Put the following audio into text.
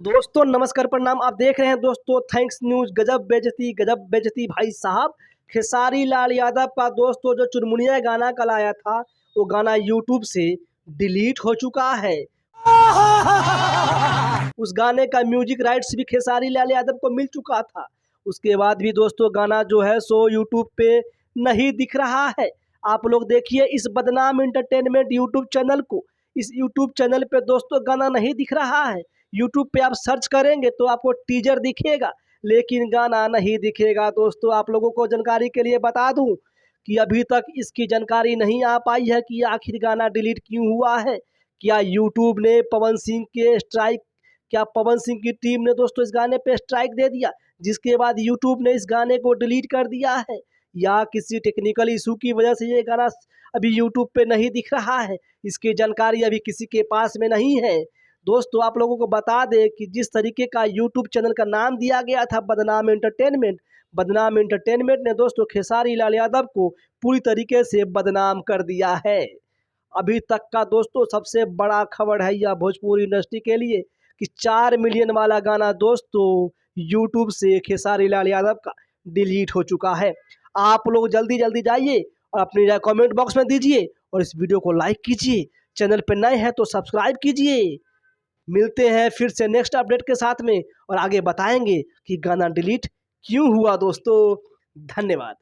दोस्तों नमस्कार प्रणाम। आप देख रहे हैं दोस्तों थैंक्स न्यूज। गजब बेइज्जती भाई साहब। खेसारी लाल यादव का दोस्तों जो चुनमुनिया गाना कल आया था वो गाना यूट्यूब से डिलीट हो चुका है। उस गाने का म्यूजिक राइट्स भी खेसारी लाल यादव को मिल चुका था। उसके बाद भी दोस्तों गाना जो है सो यूट्यूब पे नहीं दिख रहा है। आप लोग देखिए इस बदनाम एंटरटेनमेंट यूट्यूब चैनल को। इस यूट्यूब चैनल पे दोस्तों गाना नहीं दिख रहा है। यूट्यूब पे आप सर्च करेंगे तो आपको टीजर दिखेगा लेकिन गाना नहीं दिखेगा। दोस्तों आप लोगों को जानकारी के लिए बता दूं कि अभी तक इसकी जानकारी नहीं आ पाई है कि आखिर गाना डिलीट क्यों हुआ है। क्या यूट्यूब ने पवन सिंह के स्ट्राइक क्या पवन सिंह की टीम ने दोस्तों इस गाने पे स्ट्राइक दे दिया जिसके बाद यूट्यूब ने इस गाने को डिलीट कर दिया है, या किसी टेक्निकल इशू की वजह से ये गाना अभी यूट्यूब पे नहीं दिख रहा है। इसकी जानकारी अभी किसी के पास में नहीं है। दोस्तों आप लोगों को बता दें कि जिस तरीके का यूट्यूब चैनल का नाम दिया गया था बदनाम एंटरटेनमेंट ने दोस्तों खेसारी लाल यादव को पूरी तरीके से बदनाम कर दिया है। अभी तक का दोस्तों सबसे बड़ा खबर है यह भोजपुरी इंडस्ट्री के लिए कि 4 मिलियन वाला गाना दोस्तों यूट्यूब से खेसारी लाल यादव का डिलीट हो चुका है। आप लोग जल्दी जल्दी जाइए और अपनी राय कमेंट बॉक्स में दीजिए और इस वीडियो को लाइक कीजिए। चैनल पर नए हैं तो सब्सक्राइब कीजिए। मिलते हैं फिर से नेक्स्ट अपडेट के साथ में और आगे बताएंगे कि गाना डिलीट क्यों हुआ दोस्तों। धन्यवाद।